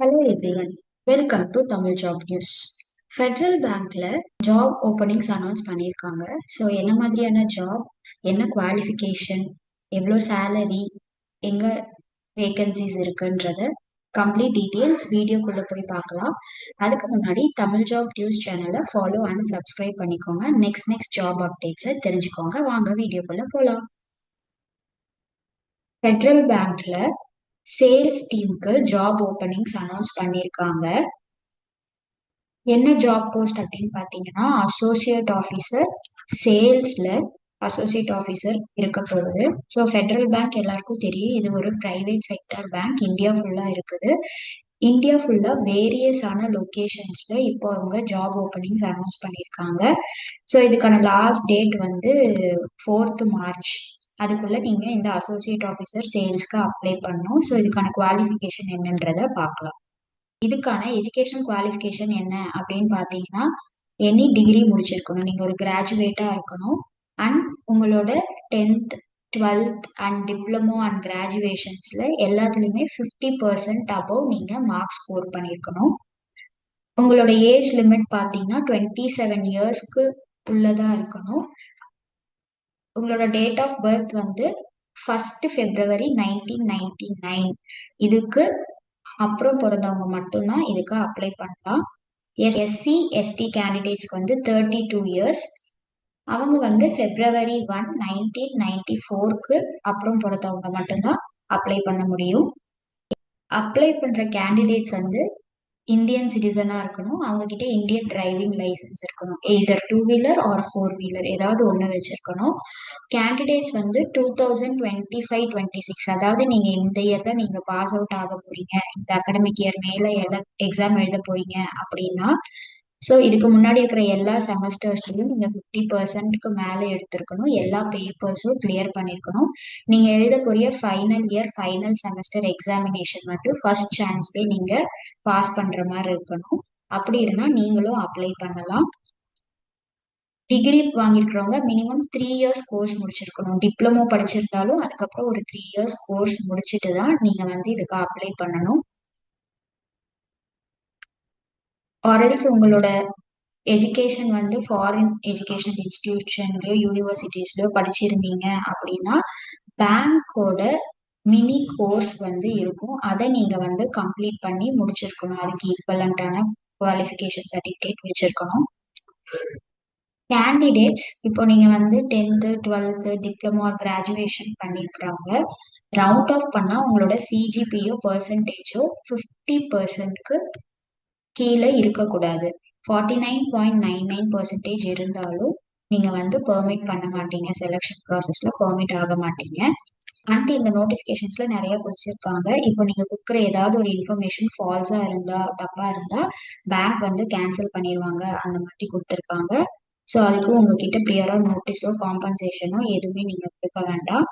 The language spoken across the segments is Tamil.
Hello everyone, welcome to Tamil Job News. Federal பேங்க்ல ஜாப் ஓப்பனிங்ஸ் அனௌன்ஸ் பண்ணியிருக்காங்க. ஸோ என்ன மாதிரியான ஜாப், என்ன குவாலிஃபிகேஷன், எவ்வளோ சேலரி, எங்க வேகன்சிஸ் இருக்குன்றத கம்ப்ளீட் டீட்டெயில்ஸ் வீடியோக்குள்ள போய் பார்க்கலாம். அதுக்கு முன்னாடி தமிழ் ஜாப் நியூஸ் சேனலை ஃபாலோ அண்ட் சப்ஸ்கிரைப் பண்ணிக்கோங்க. நெக்ஸ்ட் ஜாப் அப்டேட்ஸை தெரிஞ்சுக்கோங்க. வாங்க வீடியோக்குள்ள போகலாம். ஃபெட்ரல் பேங்க்ல சேல்ஸ் டீமுக்கு ஜாப் ஓப்பனிங்ஸ் அனௌன்ஸ் பண்ணியிருக்காங்க. என்ன ஜாப் போஸ்ட் அப்படின்னு பார்த்தீங்கன்னா, அசோசியேட் ஆஃபீஸர் சேல்ஸ்ல அசோசியேட் ஆஃபீஸர் இருக்க போகுது. ஸோ ஃபெட்ரல் பேங்க் எல்லாருக்கும் தெரியும், இது ஒரு பிரைவேட் செக்டர் பேங்க். இந்தியா ஃபுல்லா இருக்குது. இந்தியா ஃபுல்லா வேரியஸான லொகேஷன்ஸ்ல இப்போ அவங்க ஜாப் ஓப்பனிங்ஸ் அனௌன்ஸ் பண்ணியிருக்காங்க. ஸோ இதுக்கான லாஸ்ட் டேட் வந்து 4th மார்ச். அதுக்குள்ள நீங்க இந்த அசோசியேட் ஆஃபீஸர் சேல்ஸ்க்கு அப்ளை பண்ணணும். ஸோ இதுக்கான குவாலிஃபிகேஷன் என்னன்றத பார்க்கலாம். இதுக்கான எஜுகேஷன் குவாலிஃபிகேஷன் என்ன அப்படின்னு பார்த்தீங்கன்னா, எனி டிகிரி முடிச்சிருக்கணும். நீங்க ஒரு கிராஜுவேட்டா இருக்கணும். அண்ட் உங்களோட 10th 12th and diploma and கிராஜுவேஷன்ஸ்ல எல்லாத்துலயுமே 50% அபவ் நீங்க மார்க் ஸ்கோர் பண்ணியிருக்கணும். உங்களோட ஏஜ் லிமிட் பார்த்தீங்கன்னா 27 இயர்ஸ்க்கு உள்ளதா இருக்கணும். உங்களோட டேட் ஆஃப் பர்த் வந்து 1st February 1999. இதுக்கு அப்புறம் பிறந்தவங்க மட்டும்தான் இதுக்கு அப்ளை பண்ணலாம். எஸ்சி எஸ்டி கேண்டிடேட்ஸ்க்கு வந்து 32 இயர்ஸ். அவங்க வந்து February 1 1994க்கு அப்புறம் பிறந்தவங்க மட்டும்தான் அப்ளை பண்ண முடியும். அப்ளை பண்ற கேண்டிடேட்ஸ் வந்து இந்தியன் சிட்டிசனா இருக்கணும். அவங்க கிட்ட இந்தியன் டிரைவிங் லைசன்ஸ் இருக்கணும். எய்தர் 2 வீலர் ஆர் 4 வீலர் ஏதாவது ஒண்ணு வச்சிருக்கணும். கேண்டிடேட்ஸ் வந்து 2025-26, அதாவது நீங்க இந்த இயர் தான் நீங்க பாஸ் அவுட் ஆக போறீங்க, இந்த அகடமிக் இயர் மேல எக்ஸாம் எழுத போறீங்க அப்படின்னா, ஸோ இதுக்கு முன்னாடி இருக்கிற எல்லா செமஸ்டர்ஸ்லயும் நீங்க 50%க்கு மேல எடுத்திருக்கணும். எல்லா பேப்பர்ஸும் கிளியர் பண்ணிருக்கணும். நீங்க எழுத போறிய final year final semester examination வந்து ஃபர்ஸ்ட் சான்ஸ்லேயே நீங்க பாஸ் பண்ற மாதிரி இருக்கணும். அப்படி இருந்தா நீங்களும் அப்ளை பண்ணலாம். டிகிரி வாங்கியிருக்கிறவங்க மினிமம் 3 இயர்ஸ் கோர்ஸ் முடிச்சிருக்கணும். டிப்ளமோ படிச்சிருந்தாலும் அதுக்கப்புறம் ஒரு 3 இயர்ஸ் கோர்ஸ் முடிச்சுட்டு தான் நீங்க வந்து இதுக்கு அப்ளை பண்ணணும். ஆர்எல்ஸ் உங்களோட எஜுகேஷன் வந்து ஃபாரின் எஜுகேஷனல் இன்ஸ்டிடியூஷன்லயோ யூனிவர்சிட்டிஸ்லயோ படிச்சிருந்தீங்க அப்படின்னா பேங்கோட மினி கோர்ஸ் வந்து இருக்கும். அதை நீங்க வந்து கம்ப்ளீட் பண்ணி முடிச்சிருக்கணும். அதுக்கு ஈக்குவலண்டான குவாலிஃபிகேஷன் சர்டிஃபிகேட் வச்சிருக்கணும். கேண்டிடேட்ஸ் இப்போ நீங்க வந்து 10th 12th டிப்ளமோ கிராஜுவேஷன் பண்ணிருக்கிறாங்க. ரவுண்ட் ஆஃப் பண்ணா உங்களோட சிஜிபிஓ பர்சன்டேஜோ 50%க்கு கீழே இருக்கக்கூடாது. 49.99% இருந்தாலும் நீங்க வந்து பெர்மிட் பண்ண மாட்டீங்க. செலெக்ஷன் ப்ராசஸ்ல பெர்மிட் ஆக மாட்டீங்க. அண்ட் இந்த நோட்டிபிகேஷன்ஸ்ல நிறைய கொடுத்துருக்காங்க. இப்போ நீங்க கொடுக்குற ஏதாவது ஒரு இன்ஃபர்மேஷன் ஃபால்ஸா இருந்தா, தப்பா இருந்தா பேங்க் வந்து கேன்சல் பண்ணிடுவாங்க. அந்த மாதிரி கொடுத்துருக்காங்க. ஸோ அதுக்கு உங்ககிட்ட ப்ரியரா நோட்டீஸோ காம்பன்சேஷனோ எதுவுமே நீங்க கொடுக்க வேண்டாம்.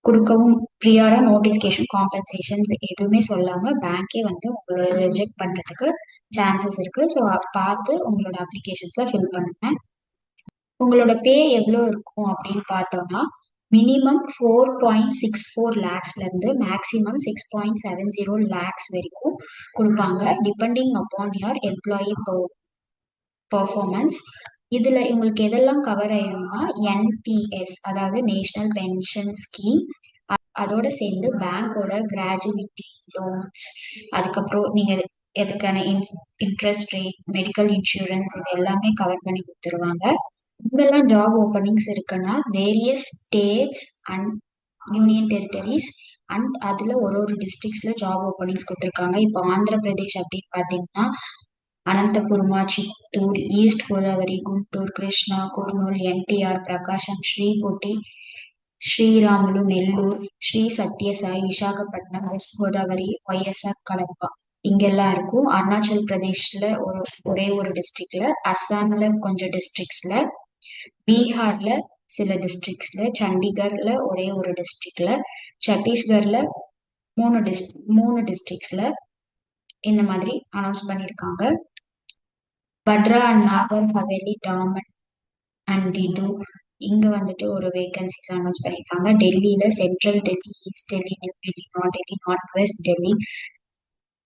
கொடுக்கவும் ப்ரியரா நோட்டிபிகேஷன் காம்பன்சேஷன்ஸ் எதுவுமே சொல்லாம பேங்கே வந்து உங்களோட ரிஜெக்ட் பண்றதுக்கு சான்சஸ் இருக்கு. ஸோ பார்த்து உங்களோட அப்ளிகேஷன்ஸை ஃபில் பண்ணுங்க. உங்களோட பே எவ்வளோ இருக்கும் அப்படின்னு பார்த்தோம்னா, மினிமம் 4.64 லேக்ஸ்ல இருந்து மேக்ஸிமம் 6.70 லேக்ஸ் வரைக்கும் கொடுப்பாங்க, depending upon your employee performance. இதுல உங்களுக்கு எதெல்லாம் கவர் ஆயிடும்னா, என்பிஎஸ் அதாவது நேஷனல் பென்ஷன் ஸ்கீம், அதோட சேர்ந்து பேங்கோட கிராஜுவிட்டி லோன்ஸ், அதுக்கப்புறம் நீங்க எதுக்கான இன்ட்ரெஸ்ட் ரேட், மெடிக்கல் இன்சூரன்ஸ், இது எல்லாமே கவர் பண்ணி கொடுத்துருவாங்க. இதெல்லாம் ஜாப் ஓப்பனிங்ஸ் இருக்குன்னா various states and union territories and அதுல ஒரு டிஸ்ட்ரிக்ட்ஸ்ல ஜாப் ஓப்பனிங்ஸ் கொடுத்துருக்காங்க. இப்போ ஆந்திர பிரதேஷ் அப்படின்னு பாத்தீங்கன்னா అనంతపురమ, చిత్తూరు, ఈస్ట్ గోదావరి, గుంటూరు, కృష్ణా, కుర్నూలు, ఎన్టీఆర్, ప్రకాశం, శ్రీపొట్టి, శ్రీరాములు, నెల్లూరు, శ్రీ సత్యసాయి, విశాఖపట్నం, వెస్ట్ గోదావరి, వైఎస్ఆర్ కడప இங்கெல்லாம் இருக்கும். அருணாச்சல் பிரதேஷ்ல ஒரே ஒரு டிஸ்ட்ரிக்ட்ல, அஸ்ஸாம்ல கொஞ்சம் டிஸ்ட்ரிக்ட்ஸ்ல, பீகார்ல சில டிஸ்ட்ரிக்ட்ஸ்ல, சண்டிகர்ல ஒரே ஒரு டிஸ்ட்ரிக்ட்ல, சத்தீஸ்கர்ல மூணு டிஸ்ட்ரிக்ட்ஸ்ல இந்த மாதிரி அனௌன்ஸ் பண்ணியிருக்காங்க. பட்ரா அண்ட் நாகர் ஹவேலி, டாமன் அண்ட் டிடு இங்க வந்துட்டு ஒரு வேகன்சிஸ் அனௌன்ஸ் பண்ணியிருக்காங்க. டெல்லியில central Delhi, east Delhi, new Delhi, north Delhi, north west Delhi,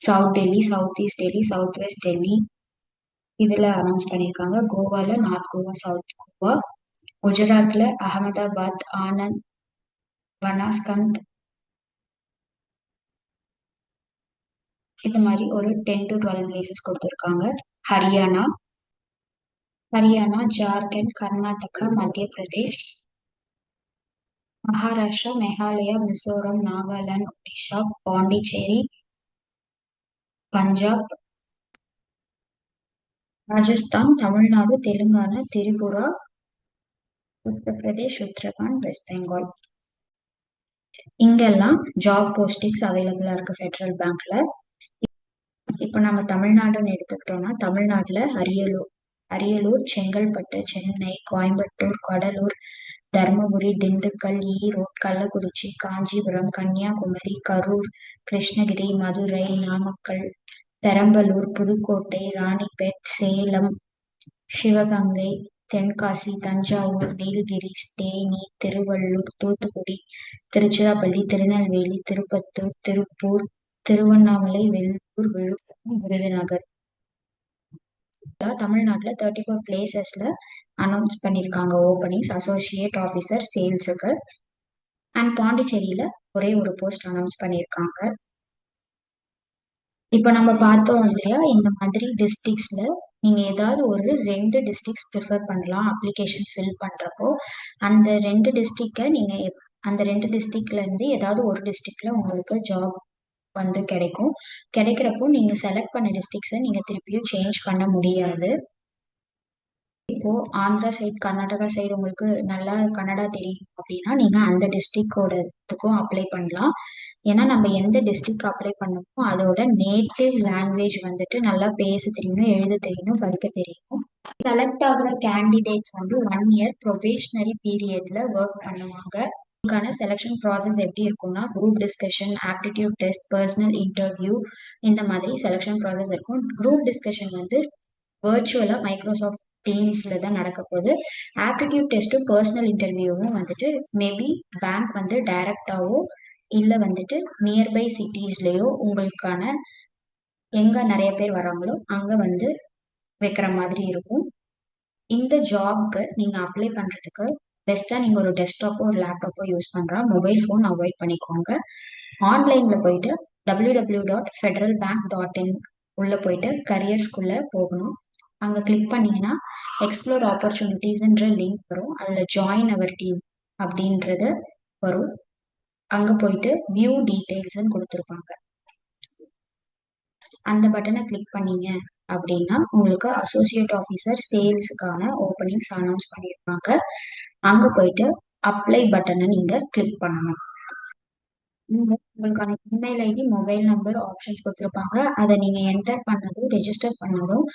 south Delhi, south east Delhi, south west Delhi இதுல அனௌன்ஸ் பண்ணியிருக்காங்க. கோவால நார்த் கோவா, சவுத் கோவா, குஜராத்ல அகமதாபாத், ஆனந்த், பனாஸ்கந்த் இது மாதிரி ஒரு 10 to 12 பிளேசஸ் கொடுத்துருக்காங்க. ஹரியானா, ஜார்க்கண்ட், கர்நாடகா, மத்திய பிரதேஷ், மகாராஷ்டிரா, மேகாலயா, மிசோரம், நாகாலாந்து, ஒடிஷா, பாண்டிச்சேரி, பஞ்சாப், ராஜஸ்தான், தமிழ்நாடு, தெலுங்கானா, திரிபுரா, உத்தரப்பிரதேஷ், உத்தரகாண்ட், வெஸ்ட் பெங்கால் இங்கெல்லாம் ஜாப் போஸ்டிங்ஸ் அவைலபிளா இருக்கு ஃபெடரல் பேங்க்ல. இப்போ நம்ம தமிழ்நாடுன்னு எடுத்துக்கிட்டோம்னா தமிழ்நாட்டுல அரியலூர், செங்கல்பட்டு, சென்னை, கோயம்புத்தூர், கடலூர், தருமபுரி, திண்டுக்கல், ஈரோடு, கள்ளக்குறிச்சி, காஞ்சிபுரம், கன்னியாகுமரி, கரூர், கிருஷ்ணகிரி, மதுரை, நாமக்கல், பெரம்பலூர், புதுக்கோட்டை, ராணிப்பேட், சேலம், சிவகங்கை, தென்காசி, தஞ்சாவூர், நீலகிரி, தேனி, திருவள்ளூர், தூத்துக்குடி, திருச்சிராப்பள்ளி, திருநெல்வேலி, திருப்பத்தூர், திருப்பூர், திருவண்ணாமலை, வெள்ளூர், விழுப்புரம், விருதுநகர் தமிழ்நாட்டுல 34 பிளேசஸ்ல அனௌன்ஸ் பண்ணிருக்காங்க ஓப்பனிங்ஸ் அசோசியேட் ஆஃபீஸர் சேல்ஸுக்கு. அண்ட் பாண்டிச்சேரியில ஒரே ஒரு போஸ்ட் அனௌன்ஸ் பண்ணியிருக்காங்க. இப்போ நம்ம பார்த்தோம் இல்லையா, இந்த மாதிரி டிஸ்ட்ரிக்ட்ஸ்ல நீங்க ஏதாவது ஒரு 2 டிஸ்ட்ரிக்ட்ஸ் ப்ரிஃபர் பண்ணலாம் அப்ளிகேஷன் ஃபில் பண்றப்போ. அந்த 2 டிஸ்ட்ரிக்டை நீங்க அந்த 2 டிஸ்ட்ரிக்ட்ல இருந்து ஏதாவது ஒரு டிஸ்ட்ரிக்ட்ல உங்களுக்கு ஜாப் வந்து கிடைக்கும். கிடைக்கிறப்போ நீங்க செலக்ட் பண்ண டிஸ்ட்ரிக்ட்ஸை நீங்க திருப்பியும் சேஞ்ச் பண்ண முடியாது. இப்போ ஆந்திரா சைடு, கர்நாடகா சைடு உங்களுக்கு நல்லா கன்னடா தெரியும் அப்படின்னா நீங்க அந்த டிஸ்ட்ரிக்டோடத்துக்கும் அப்ளை பண்ணலாம். ஏன்னா நம்ம எந்த டிஸ்ட்ரிக்ட் அப்ளை பண்ணமோ அதோட நேட்டிவ் லாங்குவேஜ் வந்துட்டு நல்லா பேச தெரியணும், எழுத தெரியணும், படிக்க தெரியணும். செலக்ட் ஆகுற கேண்டிடேட்ஸ் வந்து 1 இயர் ப்ரொபேஷனரி பீரியட்ல ஒர்க் பண்ணுவாங்க. இதுக்கான செலெக்ஷன் ப்ராசஸ் எப்படி இருக்கும்னா group discussion, aptitude test, personal interview இந்த மாதிரி செலெக்ஷன் ப்ராசஸ் இருக்கும். குரூப் டிஸ்கஷன் வந்து வர்ச்சுவலா மைக்ரோசாஃப்ட் டீம்ஸ்ல தான் நடக்க போகுது. ஆப்டிடியூட் டெஸ்ட்டும் பர்சனல் இன்டர்வியூவும் வந்துட்டு மேபி பேங்க் வந்து டைரக்டாவோ இல்லை வந்துட்டு நியர்பை சிட்டிஸ்லயோ உங்களுக்கான எங்க நிறைய பேர் வராங்களோ அங்க வந்து வைக்கிற மாதிரி இருக்கும். இந்த ஜாப்க்கு நீங்க அப்ளை பண்றதுக்கு பெஸ்டா நீங்க ஒரு டெஸ்க்டாப்போ ஒரு லேப்டாப்போ யூஸ் பண்றா மொபைல் ஃபோன் அவாய்ட் பண்ணிக்கோங்க. ஆன்லைன்ல போயிட்டு www.federalbank.in உள்ள போயிட்டு கரியர்ஸ்குள்ள போகணும். அங்க கிளிக் பண்ணீங்கன்னா எக்ஸ்ப்ளோர் ஆப்பர்ச்சுனிட்டிஸ்ன்ற லிங்க் வரும். அதுல ஜாயின் அவர் டீம் அப்படின்றது வரும். அங்க போயிட்டு வியூ டீடைல்ஸ்ன்னு கொடுத்துருப்பாங்க. அந்த பட்டனை கிளிக் பண்ணீங்க அப்படின்னா உங்களுக்கு அசோசியேட் ஆஃபீஸர் சேல்ஸுக்கான ஓப்பனிங்ஸ் அனௌன்ஸ் பண்ணியிருப்பாங்க. அங்க போயிட்டு அப்ளை பட்டனை நீங்க கிளிக் பண்ணணும். உங்களுக்கான email ID, mobile number options கொடுத்துருப்பாங்க. அதை நீங்க என்டர் பண்ணதும் ரெஜிஸ்டர் பண்ணதும்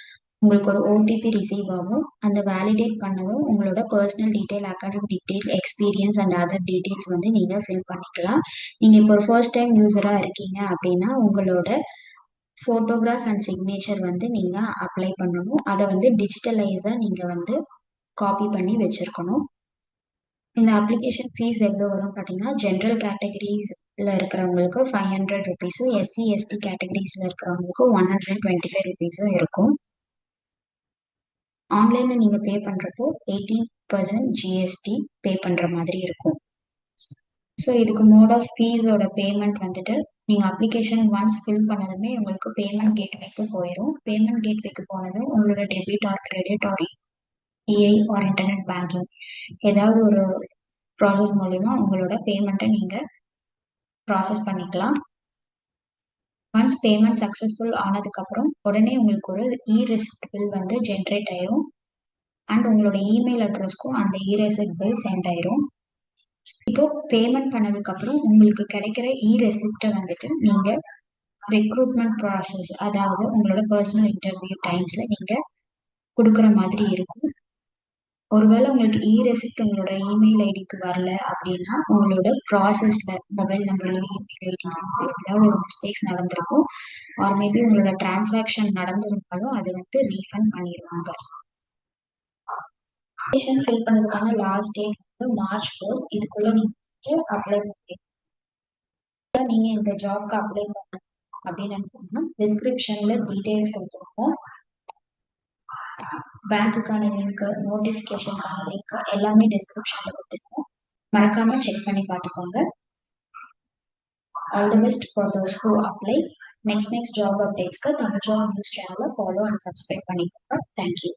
உங்களுக்கு ஒரு ஓடிபி ரிசீவ் ஆகும். அந்த வேலிடேட் பண்ணதும் உங்களோட personal detail, academic detail, experience and other details வந்து நீங்க ஃபில் பண்ணிக்கலாம். நீங்க இப்போ ஒரு ஃபர்ஸ்ட் டைம் யூஸரா இருக்கீங்க அப்படின்னா உங்களோட ஃபோட்டோகிராஃப் அண்ட் சிக்னேச்சர் வந்து நீங்க அப்ளை பண்ணணும். அதை வந்து டிஜிட்டலைஸா நீங்க வந்து காப்பி பண்ணி வச்சிருக்கணும். இந்த அப்ளிகேஷன் ஃபீஸ் எவ்வளோ வரும் பார்த்தீங்கன்னா ஜென்ரல் கேட்டகரிஸ்ல இருக்கிறவங்களுக்கு 500 ருபீஸும், எஸ்சி எஸ்டி கேட்டகரிஸ்ல இருக்கிறவங்களுக்கு 125 ருபீஸும் இருக்கும். ஆன்லைன்ல நீங்க பே பண்றப்போ 18% ஜிஎஸ்டி பே பண்ற மாதிரி இருக்கும். ஸோ இதுக்கு மோட் ஆஃப் ஃபீஸோட பேமெண்ட் வந்துட்டு நீங்க அப்ளிகேஷன் ஒன்ஸ் ஃபில் பண்ணதுமே உங்களுக்கு பேமெண்ட் கேட்வேக்கு போயிடும். பேமெண்ட் கேட்வேக்கு போனதும் உங்களோட டெபிட் ஆர் கிரெடிட் ஆர் இஐ ஆர் இன்டர்நெட் பேங்கிங் ஏதாவது ஒரு ப்ராசஸ் மூலிமா உங்களோட பேமெண்ட்டை நீங்க ப்ராசஸ் பண்ணிக்கலாம். ஒன்ஸ் பேமெண்ட் சக்ஸஸ்ஃபுல் ஆனதுக்கப்புறம் உடனே உங்களுக்கு ஒரு ரெசிப்ட் பில் வந்து ஜென்ரேட் ஆயிரும். அண்ட் உங்களோட இமெயில் அட்ரஸ்க்கும் அந்த ரெசிப்ட் பில் சென்ட் ஆயிரும். இப்போ பேமெண்ட் பண்ணதுக்கப்புறம் உங்களுக்கு கிடைக்கிற ரெசிப்டை வந்துட்டு நீங்க ரெக்ரூட்மெண்ட் ப்ராசஸ், அதாவது உங்களோட பர்சனல் இன்டர்வியூ டைம்ஸ்ல நீங்க கொடுக்குற மாதிரி இருக்கும். ஒருவேளை உங்களுக்கு ரெசிப்ட் உங்களோட இமெயில் ஐடிக்கு வரல அப்படின்னா உங்களோட ப்ராசஸ்ல மொபைல் நம்பர்லயோ இமெயில் ஐடியிலயோ ஏதாவது ஒரு மிஸ்டேக்ஸ் நடந்திருக்கும். ஆர் மேபி உங்களோட டிரான்சாக்ஷன் நடந்திருந்தாலும் அதை வந்து ரீஃபண்ட் பண்ணிடுவாங்க. அப்ளிகேஷன் ஃபில் பண்ணதுக்கான லாஸ்ட் டேட் வந்து March 4. இதுக்குள்ள நீங்க அப்ளை பண்ணி நீங்க இந்த ஜாப்க்கு அப்ளை பண்ண அப்படின்னு நினைப்போம்னா டிஸ்கிரிப்ஷன்ல டீடைல்ஸ் கொடுத்துருக்கோம். பேங்க்குக்கான லிங்க், நோட்டிஃபிகேஷனுக்கான லிங்க் எல்லாமே டிஸ்கிரிப்ஷன்ல கொடுத்துருக்கோம். மறக்காம செக் பண்ணி பார்த்துக்கோங்க. All the best for those who apply. Next job updates Tamil job news சேனலை ஃபாலோ அண்ட் சப்ஸ்கிரைப் பண்ணிக்கோங்க. தேங்க்யூ.